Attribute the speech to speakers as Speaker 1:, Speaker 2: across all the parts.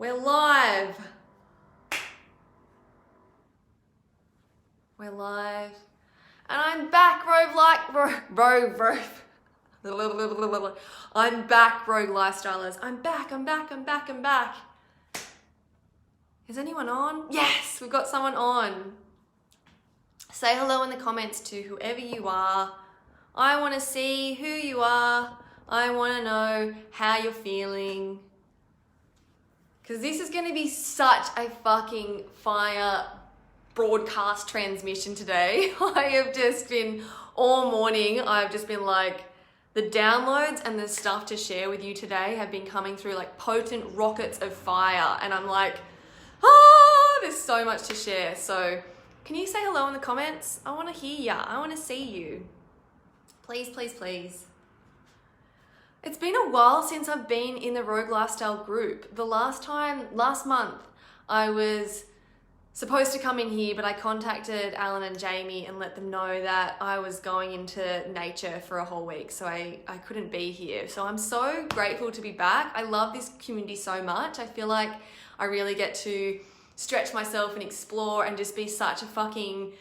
Speaker 1: We're live. We're live. And I'm back, I'm back, Rogue Lifestylers. I'm back. Is anyone on? Yes, we've got someone on. Say hello in the comments to whoever you are. I want to see who you are. I want to know how you're feeling. Because this is going to be such a fucking fire broadcast transmission today. I have just been, all morning, I've just been like, the downloads and the stuff to share with you today have been coming through like potent rockets of fire. And I'm like, there's so much to share. So can you say hello in the comments? I want to hear ya. I want to see you. Please, please, please. It's been a while since I've been in the Rogue Lifestyle group. The last month, I was supposed to come in here, but I contacted Alan and Jamie and let them know that I was going into nature for a whole week, so I couldn't be here. So I'm so grateful to be back. I love this community so much. I feel like I really get to stretch myself and explore and just be such a fucking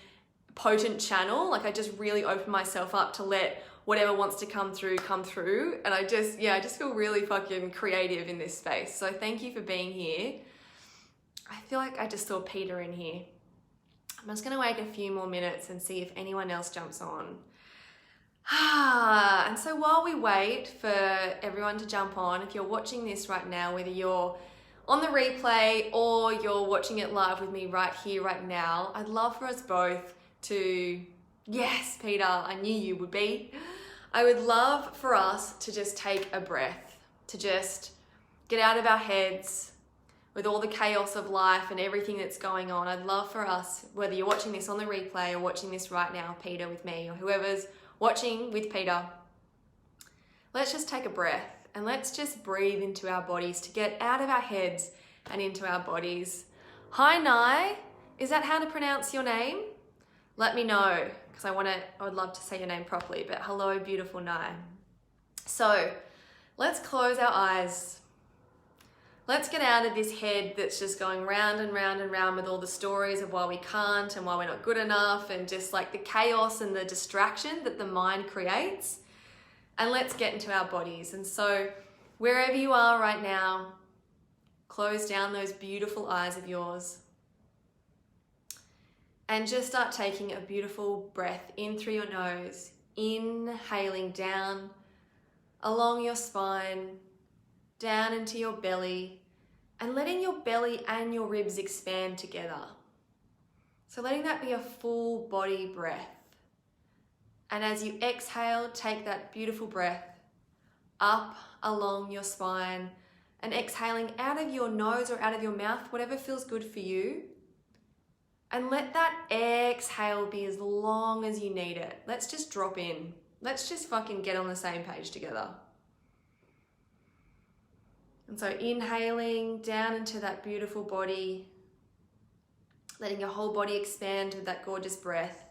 Speaker 1: potent channel. Like I just really open myself up to let whatever wants to come through. And I just feel really fucking creative in this space. So thank you for being here. I feel like I just saw Peter in here. I'm just gonna wait a few more minutes and see if anyone else jumps on. And so while we wait for everyone to jump on, if you're watching this right now, whether you're on the replay or you're watching it live with me right here, right now, I'd love for us both to, yes, Peter, I knew you would be. I would love for us to just take a breath, to just get out of our heads with all the chaos of life and everything that's going on. I'd love for us, whether you're watching this on the replay or watching this right now, Peter with me, or whoever's watching with Peter, let's just take a breath and let's just breathe into our bodies to get out of our heads and into our bodies. Hi, Nai. Is that how to pronounce your name? Let me know, because I would love to say your name properly, but hello, beautiful Nai. So let's close our eyes. Let's get out of this head that's just going round and round and round with all the stories of why we can't and why we're not good enough and just like the chaos and the distraction that the mind creates. And let's get into our bodies. And so wherever you are right now, close down those beautiful eyes of yours. And just start taking a beautiful breath in through your nose, inhaling down along your spine, down into your belly, and letting your belly and your ribs expand together. So letting that be a full body breath. And as you exhale, take that beautiful breath up along your spine and exhaling out of your nose or out of your mouth, whatever feels good for you. And let that exhale be as long as you need it. Let's just drop in. Let's just fucking get on the same page together. And so inhaling down into that beautiful body, letting your whole body expand with that gorgeous breath.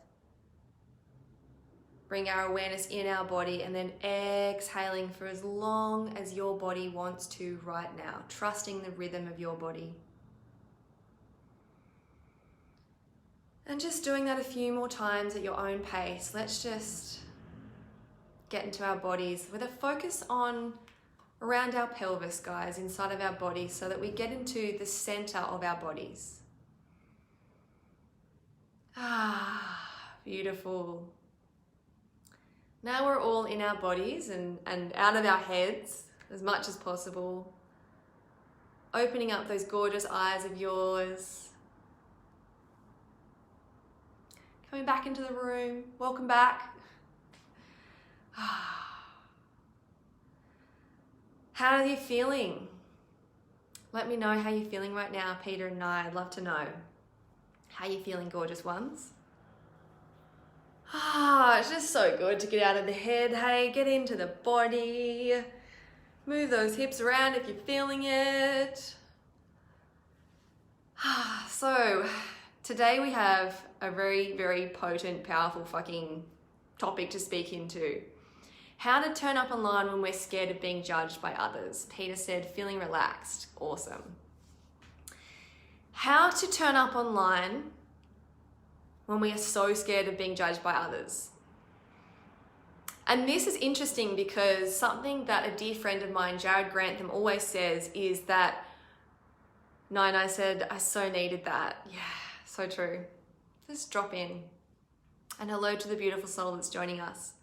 Speaker 1: Bring our awareness in our body and then exhaling for as long as your body wants to right now, trusting the rhythm of your body. And just doing that a few more times at your own pace. Let's just get into our bodies with a focus on around our pelvis, guys, inside of our bodies, so that we get into the center of our bodies. Beautiful. Now we're all in our bodies and out of our heads as much as possible. Opening up those gorgeous eyes of yours. Coming back into the room. Welcome back. How are you feeling? Let me know how you're feeling right now, Peter and I. I'd love to know. How you feeling, gorgeous ones? It's just so good to get out of the head, hey? Get into the body. Move those hips around if you're feeling it. So, today we have a very, very potent, powerful fucking topic to speak into. How to turn up online when we're scared of being judged by others. Peter said, feeling relaxed. Awesome. How to turn up online when we are so scared of being judged by others. And this is interesting because something that a dear friend of mine, Jared Grantham, always says is that, Nine, I said, I so needed that. Yeah, so true. Just drop in. And hello to the beautiful soul that's joining us.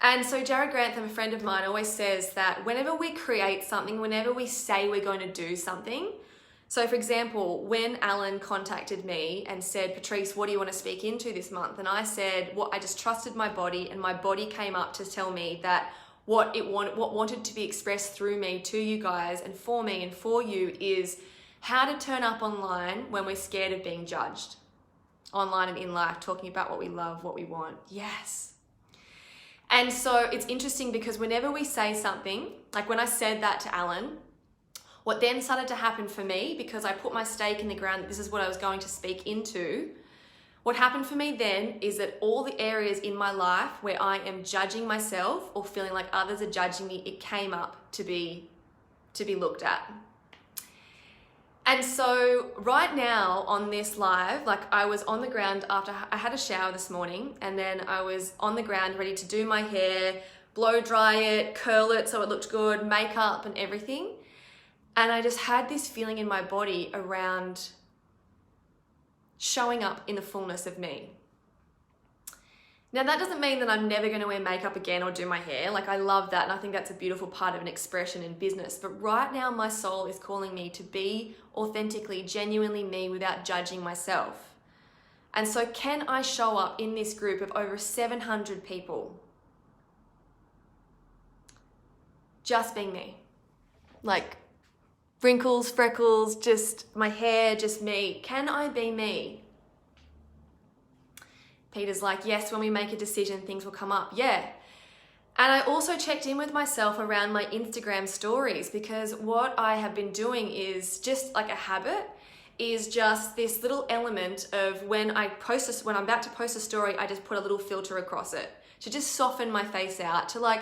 Speaker 1: And so Jared Grantham, a friend of mine, always says that whenever we create something, whenever we say we're going to do something, so for example, when Alan contacted me and said, Patrice, what do you want to speak into this month? And I said, I just trusted my body, and my body came up to tell me that what wanted to be expressed through me to you guys and for me and for you is how to turn up online when we're scared of being judged. Online and in life, talking about what we love, what we want. Yes. And so it's interesting because whenever we say something, like when I said that to Alan, what then started to happen for me, because I put my stake in the ground that this is what I was going to speak into, what happened for me then is that all the areas in my life where I am judging myself or feeling like others are judging me, it came up to be looked at. And so right now on this live, like I was on the ground after I had a shower this morning, and then I was on the ground ready to do my hair, blow dry it, curl it so it looked good, makeup and everything. And I just had this feeling in my body around showing up in the fullness of me. Now that doesn't mean that I'm never going to wear makeup again or do my hair. Like I love that, and I think that's a beautiful part of an expression in business. But right now my soul is calling me to be authentically, genuinely me without judging myself. And so can I show up in this group of over 700 people just being me? Like wrinkles, freckles, just my hair, just me. Can I be me? Peter's like, yes, when we make a decision, things will come up. Yeah. And I also checked in with myself around my Instagram stories, because what I have been doing is just like a habit, is just this little element of when I'm about to post a story, I just put a little filter across it to just soften my face out, to like,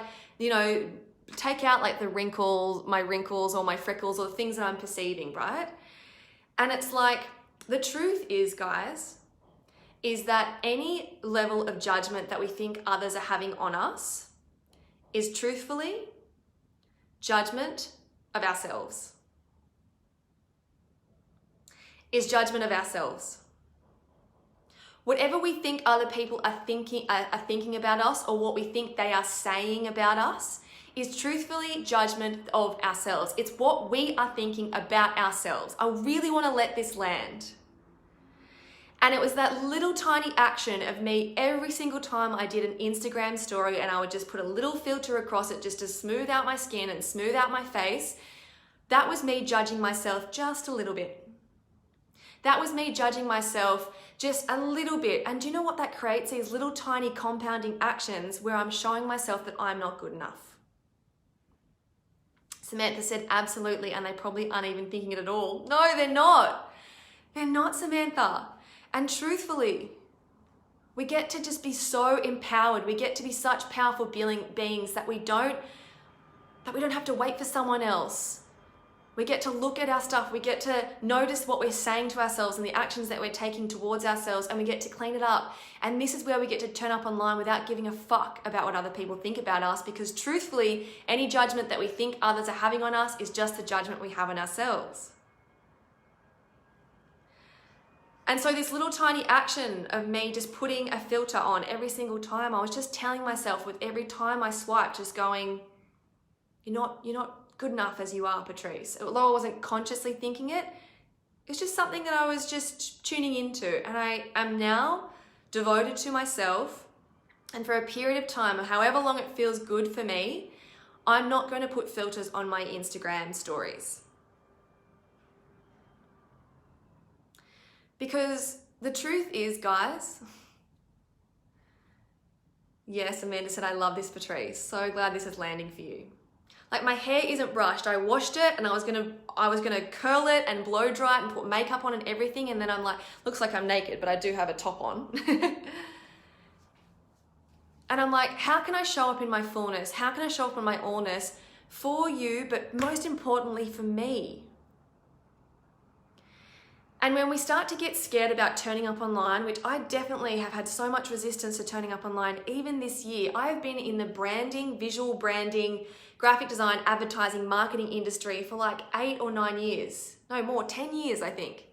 Speaker 1: take out like my wrinkles or my freckles or the things that I'm perceiving, right? And it's like, the truth is, guys, is that any level of judgment that we think others are having on us is truthfully judgment of ourselves. Is judgment of ourselves. Whatever we think other people are thinking about us, or what we think they are saying about us, is truthfully judgment of ourselves. It's what we are thinking about ourselves. I really want to let this land. And it was that little tiny action of me every single time I did an Instagram story, and I would just put a little filter across it just to smooth out my skin and smooth out my face. That was me judging myself just a little bit. That was me judging myself just a little bit. And do you know what that creates? These little tiny compounding actions where I'm showing myself that I'm not good enough. Samantha said, absolutely, and they probably aren't even thinking it at all. No, they're not. They're not, Samantha. And truthfully, we get to just be so empowered. We get to be such powerful beings that we don't have to wait for someone else. We get to look at our stuff. We get to notice what we're saying to ourselves and the actions that we're taking towards ourselves, and we get to clean it up. And this is where we get to turn up online without giving a fuck about what other people think about us, because truthfully, any judgment that we think others are having on us is just the judgment we have on ourselves. And so this little tiny action of me just putting a filter on every single time, I was just telling myself with every time I swiped, just going, you're not good enough as you are, Patrice. Although I wasn't consciously thinking it, it's just something that I was just tuning into. And I am now devoted to myself. And for a period of time, however long it feels good for me, I'm not going to put filters on my Instagram stories. Because the truth is, guys, yes, Amanda said, I love this, Patrice. So glad this is landing for you. Like, my hair isn't brushed. I washed it and I was gonna curl it and blow dry it and put makeup on and everything. And then I'm like, looks like I'm naked, but I do have a top on. And I'm like, how can I show up in my fullness? How can I show up in my allness for you, but most importantly for me? And when we start to get scared about turning up online, which I definitely have had so much resistance to turning up online, even this year, I have been in the branding, visual branding, graphic design, advertising, marketing industry for like 8 or 9 years. No more, 10 years, I think.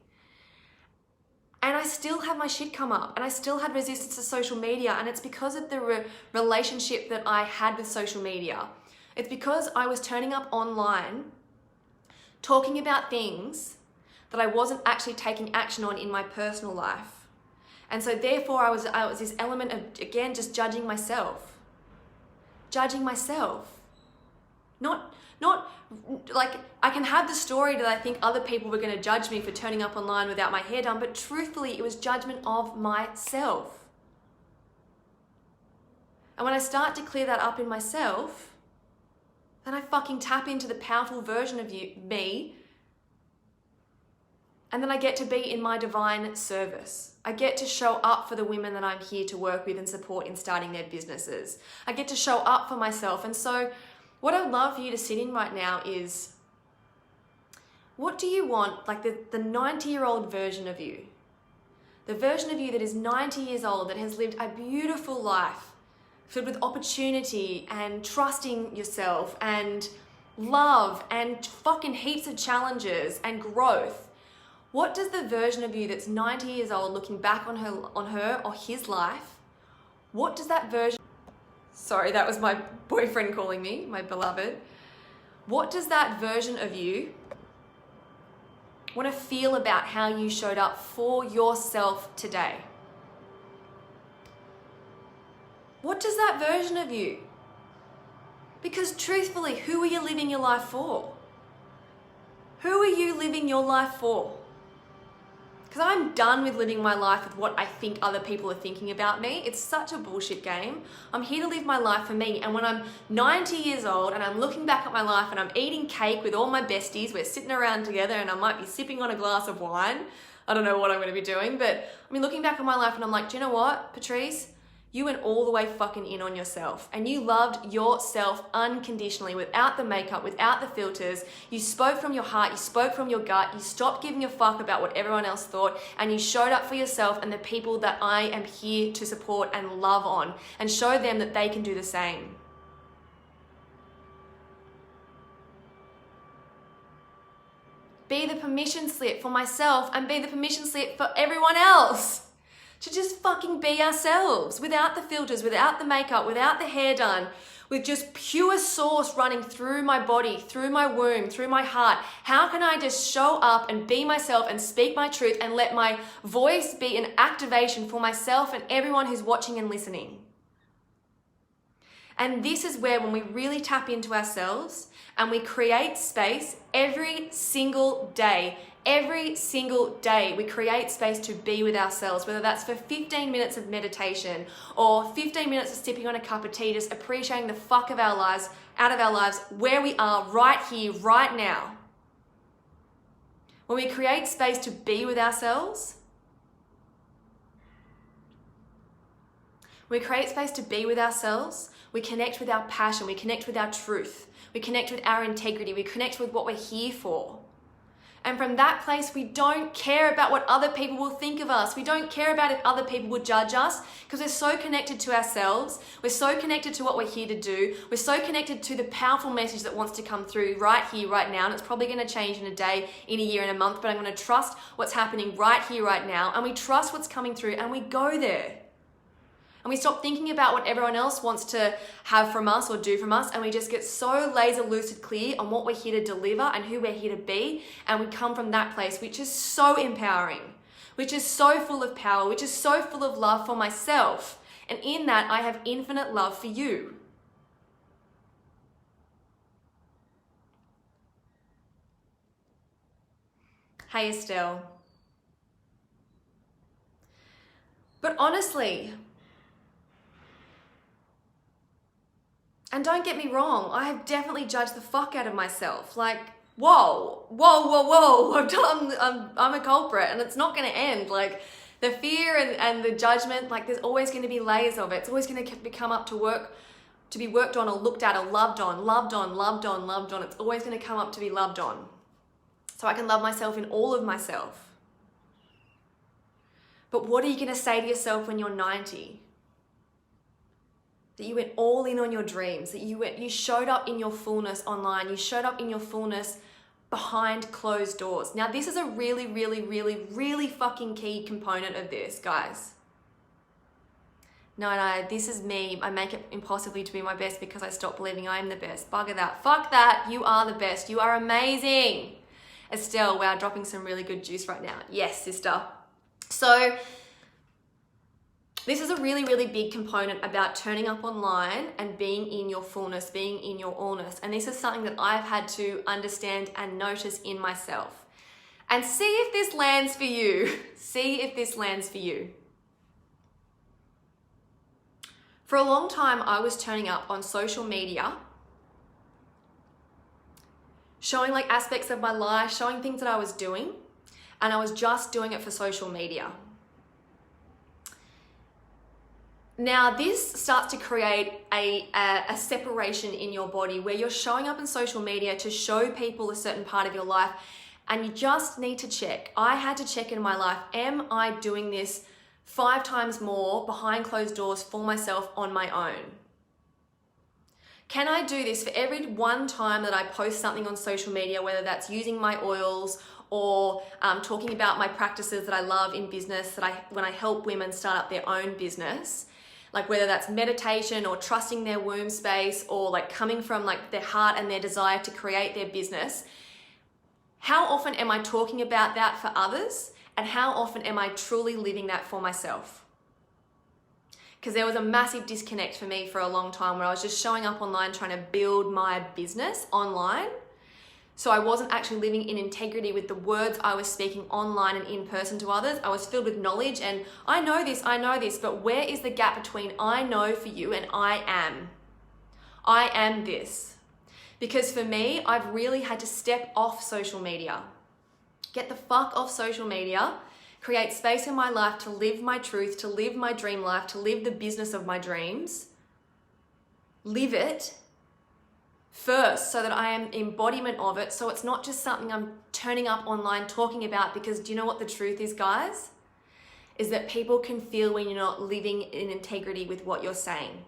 Speaker 1: And I still have my shit come up, and I still had resistance to social media, and it's because of the relationship that I had with social media. It's because I was turning up online, talking about things that I wasn't actually taking action on in my personal life. And so therefore I was this element of, again, just judging myself. Judging myself. Not like, I can have the story that I think other people were going to judge me for turning up online without my hair done, but truthfully it was judgment of myself. And when I start to clear that up in myself, then I fucking tap into the powerful version of me. And then I get to be in my divine service. I get to show up for the women that I'm here to work with and support in starting their businesses. I get to show up for myself. And so what I'd love for you to sit in right now is, what do you want, like the 90-year-old version of you? The version of you that is 90 years old, that has lived a beautiful life, filled with opportunity and trusting yourself and love and fucking heaps of challenges and growth. What does the version of you that's 90 years old looking back on her or his life, what does that version, sorry, that was my boyfriend calling me, my beloved. What does that version of you want to feel about how you showed up for yourself today? What does that version of you? Because truthfully, who are you living your life for? Who are you living your life for? Because I'm done with living my life with what I think other people are thinking about me. It's such a bullshit game. I'm here to live my life for me. And when I'm 90 years old and I'm looking back at my life and I'm eating cake with all my besties, we're sitting around together and I might be sipping on a glass of wine. I don't know what I'm going to be doing, but I mean, looking back on my life and I'm like, do you know what, Patrice? You went all the way fucking in on yourself, and you loved yourself unconditionally, without the makeup, without the filters. You spoke from your heart, you spoke from your gut, you stopped giving a fuck about what everyone else thought, and you showed up for yourself and the people that I am here to support and love on, and show them that they can do the same. Be the permission slip for myself and be the permission slip for everyone else. To just fucking be ourselves, without the filters, without the makeup, without the hair done, with just pure source running through my body, through my womb, through my heart. How can I just show up and be myself and speak my truth and let my voice be an activation for myself and everyone who's watching and listening? And this is where, when we really tap into ourselves and we create space every single day, we create space to be with ourselves, whether that's for 15 minutes of meditation or 15 minutes of sipping on a cup of tea, just appreciating the fuck of our lives, out of our lives, where we are right here, right now. When we create space to be with ourselves, we connect with our passion, we connect with our truth, we connect with our integrity, we connect with what we're here for. And from that place, we don't care about what other people will think of us. We don't care about if other people will judge us, because we're so connected to ourselves. We're so connected to what we're here to do. We're so connected to the powerful message that wants to come through right here, right now. And it's probably going to change in a day, in a year, in a month, but I'm going to trust what's happening right here, right now. And we trust what's coming through and we go there. And we stop thinking about what everyone else wants to have from us or do from us, and we just get so laser lucid clear on what we're here to deliver and who we're here to be, and we come from that place, which is so empowering, which is so full of power, which is so full of love for myself. And in that, I have infinite love for you. Hey, Estelle. But honestly, and don't get me wrong, I have definitely judged the fuck out of myself. Like, whoa, I'm a culprit and it's not going to end. Like, the fear and the judgment, like, there's always going to be layers of it. It's always going to come up to be worked on or looked at or loved on. It's always going to come up to be loved on. So I can love myself in all of myself. But what are you going to say to yourself when you're 90? That you went all in on your dreams, that you showed up in your fullness online, you showed up in your fullness behind closed doors. Now, this is a really, really, really, really fucking key component of this, guys. No, this is me. I make it impossibly to be my best because I stopped believing I am the best. Bugger that. Fuck that. You are the best. You are amazing. Estelle, wow, dropping some really good juice right now. Yes, sister. So this is a really, really big component about turning up online and being in your fullness, being in your allness. And this is something that I've had to understand and notice in myself. And see if this lands for you. See if this lands for you. For a long time, I was turning up on social media, showing like aspects of my life, showing things that I was doing, and I was just doing it for social media. Now, this starts to create a separation in your body where you're showing up in social media to show people a certain part of your life, and you just need to check. I had to check in my life, am I doing this 5 times more behind closed doors for myself on my own? Can I do this for every one time that I post something on social media, whether that's using my oils or talking about my practices that I love in business, when I help women start up their own business, like whether that's meditation or trusting their womb space or like coming from like their heart and their desire to create their business. How often am I talking about that for others? And how often am I truly living that for myself? Because there was a massive disconnect for me for a long time where I was just showing up online trying to build my business online. So I wasn't actually living in integrity with the words I was speaking online and in person to others. I was filled with knowledge and I know this, but where is the gap between I know for you and I am? I am this. Because for me, I've really had to step off social media. Get the fuck off social media, create space in my life to live my truth, to live my dream life, to live the business of my dreams. Live it first so that I am embodiment of it. So it's not just something I'm turning up online talking about, because do you know what the truth is, guys? Is that people can feel when you're not living in integrity with what you're saying.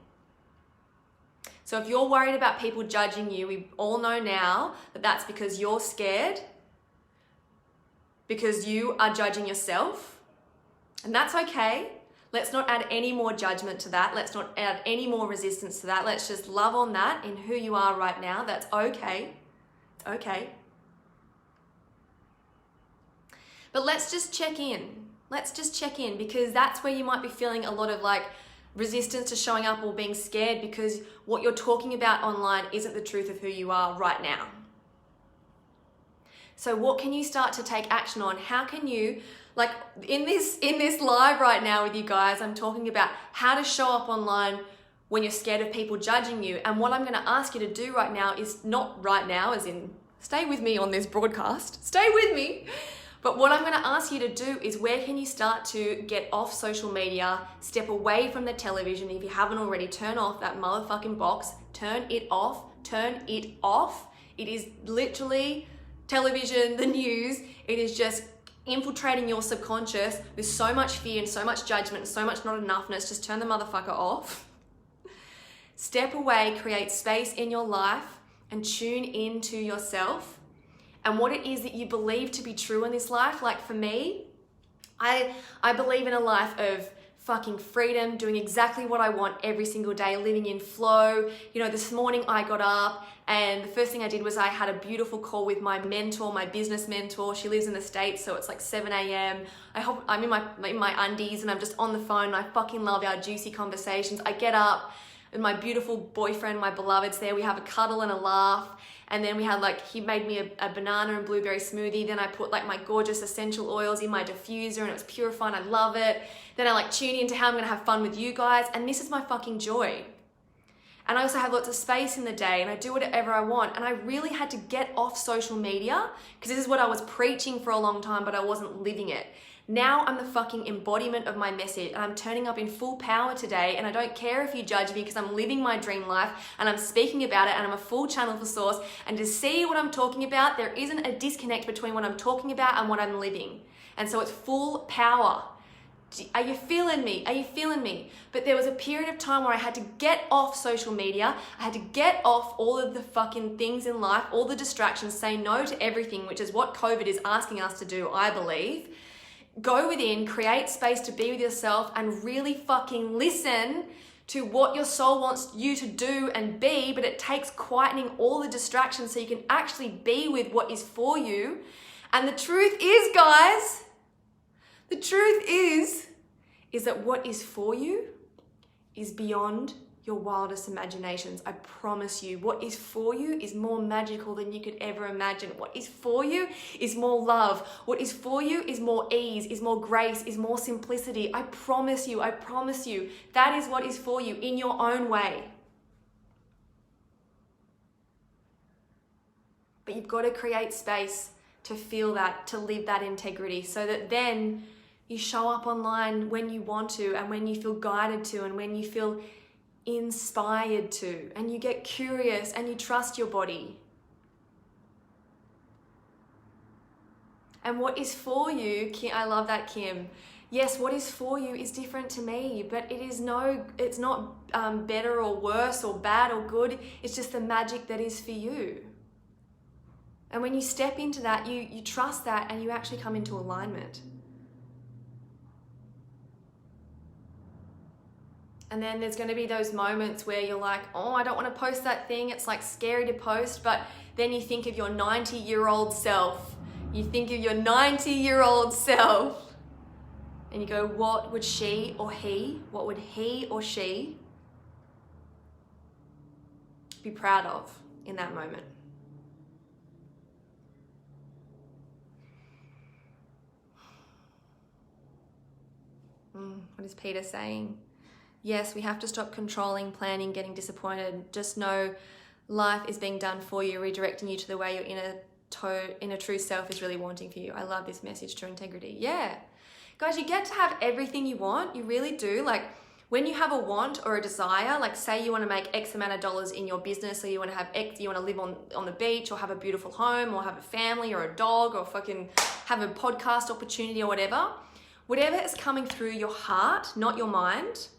Speaker 1: So if you're worried about people judging you, we all know now that that's because you're scared, because you are judging yourself, and that's okay. Let's not add any more judgment to that. Let's not add any more resistance to that. Let's just love on that in who you are right now. That's okay. It's okay. But let's just check in. Let's just check in, because that's where you might be feeling a lot of like resistance to showing up or being scared, because what you're talking about online isn't the truth of who you are right now. So what can you start to take action on? How can you, like in this live right now with you guys, I'm talking about how to show up online when you're scared of people judging you. And what I'm going to ask you to do right now is not right now, as in stay with me on this broadcast, stay with me. But what I'm going to ask you to do is, where can you start to get off social media, step away from the television? If you haven't already, turn off that motherfucking box, turn it off, turn it off. It is literally television, the news, it is just infiltrating your subconscious with so much fear and so much judgment and so much not enoughness. Just turn the motherfucker off. Step away, create space in your life and tune into yourself and what it is that you believe to be true in this life. Like for me, I believe in a life of fucking freedom, doing exactly what I want every single day, living in flow. You know, this morning I got up and the first thing I did was I had a beautiful call with my mentor, my business mentor. She lives in the States, so it's like 7 a.m. I'm in my undies and I'm just on the phone and I fucking love our juicy conversations. I get up and my beautiful boyfriend, my beloved's there. We have a cuddle and a laugh. And then we had he made me a banana and blueberry smoothie. Then I put my gorgeous essential oils in my diffuser and it was purifying. I love it. Then I tune into how I'm gonna have fun with you guys. And this is my fucking joy. And I also have lots of space in the day and I do whatever I want. And I really had to get off social media because this is what I was preaching for a long time, but I wasn't living it. Now I'm the fucking embodiment of my message and I'm turning up in full power today, and I don't care if you judge me because I'm living my dream life and I'm speaking about it and I'm a full channel for source. And to see what I'm talking about, there isn't a disconnect between what I'm talking about and what I'm living. And so it's full power. Are you feeling me? Are you feeling me? But there was a period of time where I had to get off social media. I had to get off all of the fucking things in life, all the distractions, say no to everything, which is what COVID is asking us to do, I believe. Go within, create space to be with yourself and really fucking listen to what your soul wants you to do and be, but it takes quietening all the distractions so you can actually be with what is for you. And the truth is, guys, the truth is that what is for you is beyond your wildest imaginations. I promise you, what is for you is more magical than you could ever imagine. What is for you is more love. What is for you is more ease, is more grace, is more simplicity. I promise you, that is what is for you in your own way. But you've got to create space to feel that, to live that integrity, so that then you show up online when you want to and when you feel guided to and when you feel inspired to, and you get curious and you trust your body. And what is for you, Kim, I love that, Kim. Yes, what is for you is different to me, but it's not better or worse or bad or good. It's just the magic that is for you. And when you step into that, you trust that and you actually come into alignment. And then there's going to be those moments where you're like, oh, I don't want to post that thing. It's like scary to post. But then you think of your 90-year-old self. You think of your 90-year-old self. And you go, what would she or he, what would he or she be proud of in that moment? What is Peter saying? Yes, we have to stop controlling, planning, getting disappointed. Just know life is being done for you, redirecting you to the way your inner true self is really wanting for you. I love this message, true integrity. Yeah. Guys, you get to have everything you want. You really do. Like when you have a want or a desire, like say you want to make X amount of dollars in your business, or you want to have X, you want to live on the beach or have a beautiful home or have a family or a dog or fucking have a podcast opportunity or whatever is coming through your heart, not your mind.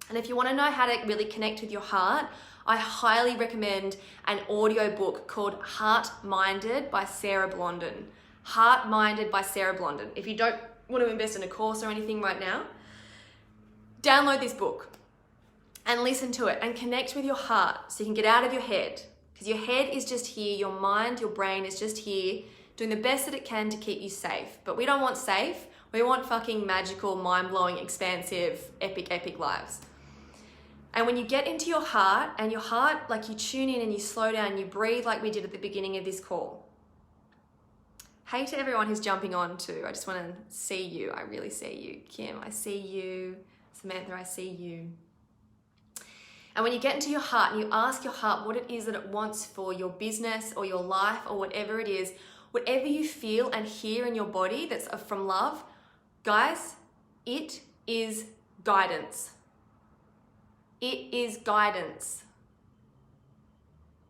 Speaker 1: And if you want to know how to really connect with your heart, I highly recommend an audio book called Heart Minded by Sarah Blondin. Heart Minded by Sarah Blondin. If you don't want to invest in a course or anything right now, download this book and listen to it and connect with your heart so you can get out of your head. Because your head is just here, your mind, your brain is just here doing the best that it can to keep you safe. But we don't want safe. We want fucking magical, mind-blowing, expansive, epic lives. And when you get into your heart, and your heart, like you tune in and you slow down, you breathe like we did at the beginning of this call. Hey to everyone who's jumping on too. I just want to see you. I really see you. Kim, I see you. Samantha, I see you. And when you get into your heart and you ask your heart what it is that it wants for your business or your life or whatever it is, whatever you feel and hear in your body that's from love, guys, it is guidance. It is guidance.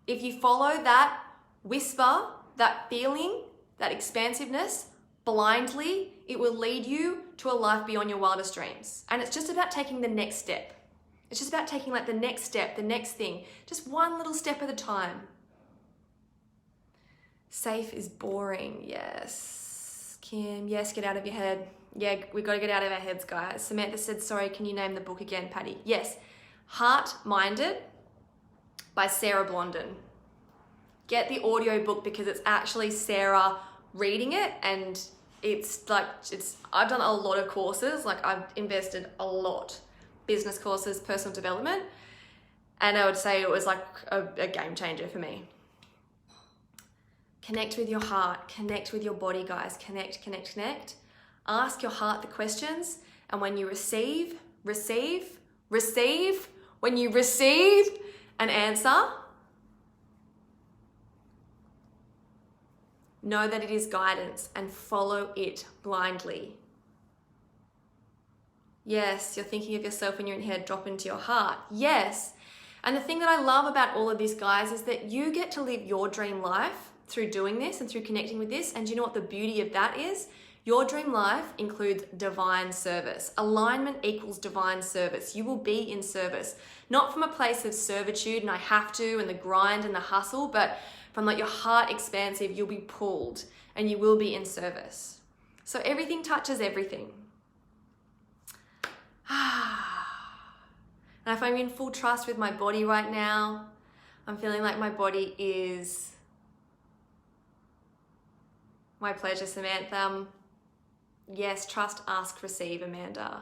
Speaker 1: If you follow that whisper, that feeling, that expansiveness blindly, it will lead you to a life beyond your wildest dreams. And it's just about taking the next step. It's just about taking like the next step, the next thing, just one little step at a time. Safe is boring. Yes. Kim, yes, get out of your head. Yeah, we got to get out of our heads, guys. Samantha said, sorry, can you name the book again, Patty? Yes. Heart Minded by Sarah Blondin. Get the audio book because it's actually Sarah reading it, and I've done a lot of courses, like I've invested a lot, business courses, personal development, and I would say it was like a game changer for me. Connect with your heart, connect with your body, guys, connect. Ask your heart the questions, and when you receive, when you receive an answer, know that it is guidance and follow it blindly. Yes, you're thinking of yourself when you're in head, drop into your heart. Yes. And the thing that I love about all of this, guys, is that you get to live your dream life through doing this and through connecting with this. And do you know what the beauty of that is? Your dream life includes divine service. Alignment equals divine service. You will be in service, not from a place of servitude and I have to and the grind and the hustle, but from like your heart expansive, you'll be pulled and you will be in service. So everything touches everything. And if I'm in full trust with my body right now, I'm feeling like my body is my pleasure, Samantha. Yes, trust, ask, receive, Amanda.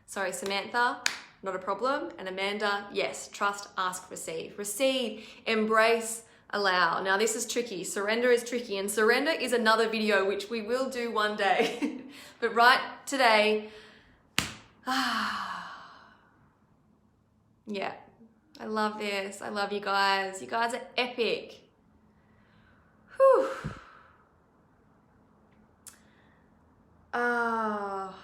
Speaker 1: Sorry, Samantha, not a problem. And Amanda, yes, trust, ask, receive. Receive, embrace, allow. Now this is tricky. Surrender is tricky, and surrender is another video which we will do one day. But right today, yeah, I love this. I love you guys. You guys are epic. Whew.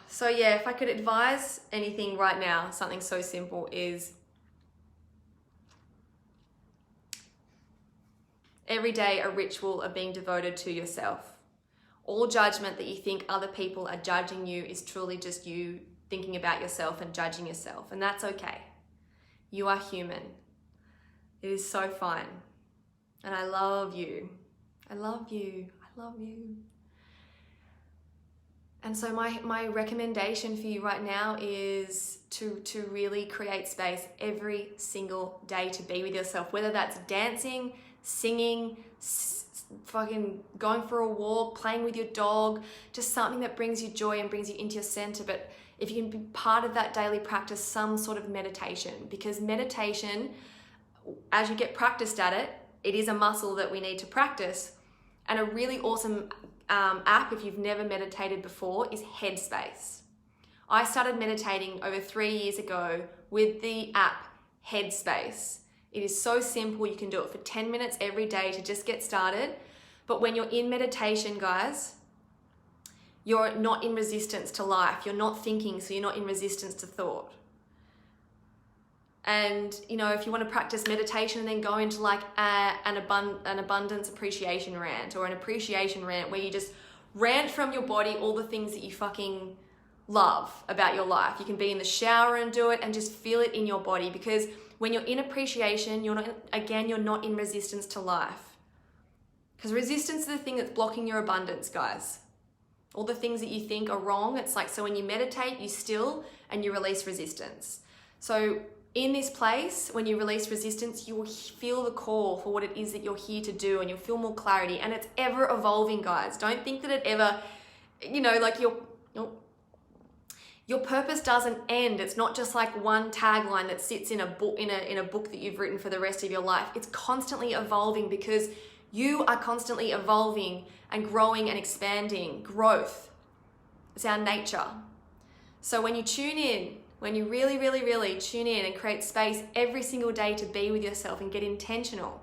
Speaker 1: So yeah, if I could advise anything right now, something so simple is every day a ritual of being devoted to yourself. All judgment that you think other people are judging you is truly just you thinking about yourself and judging yourself, and that's okay. You are human. It is so fine. And I love you. I love you. I love you. And so my recommendation for you right now is to really create space every single day to be with yourself, whether that's dancing, singing, fucking going for a walk, playing with your dog, just something that brings you joy and brings you into your center. But if you can be part of that daily practice, some sort of meditation, because meditation, as you get practiced at it, it is a muscle that we need to practice. And a really awesome app, if you've never meditated before, is Headspace. I started meditating over 3 years ago with the app Headspace. It is so simple. You can do it for 10 minutes every day to just get started. But when you're in meditation, guys, you're not in resistance to life. You're not thinking, so you're not in resistance to thought. And, you know, if you want to practice meditation and then go into like an abundance appreciation rant or an appreciation rant where you just rant from your body all the things that you fucking love about your life. You can be in the shower and do it and just feel it in your body, because when you're in appreciation, you're not in resistance to life. Because resistance is the thing that's blocking your abundance, guys. All the things that you think are wrong, it's like, so when you meditate, you still and you release resistance. So in this place, when you release resistance, you will feel the call for what it is that you're here to do, and you'll feel more clarity. And it's ever evolving, guys. Don't think that it ever, you know, like your purpose doesn't end. It's not just like one tagline that sits in a book in a book that you've written for the rest of your life. It's constantly evolving, because you are constantly evolving and growing and expanding. Growth is our nature. So when you tune in, when you really, really, really tune in and create space every single day to be with yourself and get intentional,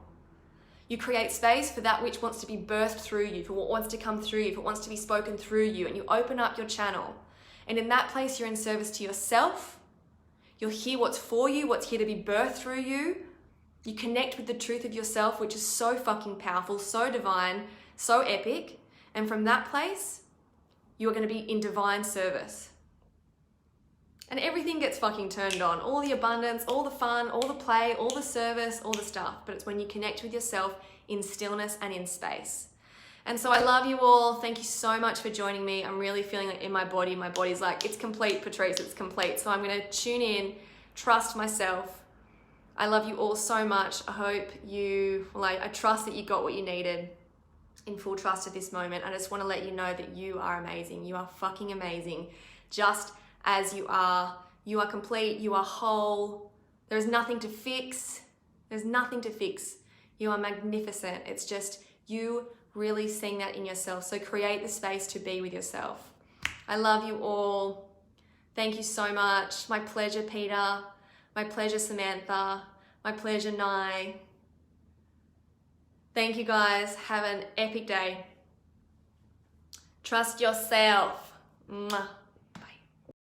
Speaker 1: you create space for that which wants to be birthed through you, for what wants to come through you, for what wants to be spoken through you, and you open up your channel. And in that place, you're in service to yourself. You'll hear what's for you, what's here to be birthed through you. You connect with the truth of yourself, which is so fucking powerful, so divine, so epic. And from that place, you are going to be in divine service. And everything gets fucking turned on. All the abundance, all the fun, all the play, all the service, all the stuff. But it's when you connect with yourself in stillness and in space. And so I love you all. Thank you so much for joining me. I'm really feeling it in my body. My body's like, it's complete, Patrice, it's complete. So I'm going to tune in, trust myself. I love you all so much. I hope you, I trust that you got what you needed, in full trust at this moment. I just want to let you know that you are amazing. You are fucking amazing. Just as you are. You are complete. You are whole. There is nothing to fix. There's nothing to fix. You are magnificent. It's just you really seeing that in yourself. So create the space to be with yourself. I love you all. Thank you so much. My pleasure, Peter. My pleasure, Samantha. My pleasure, Nai. Thank you, guys. Have an epic day. Trust yourself. Mwah.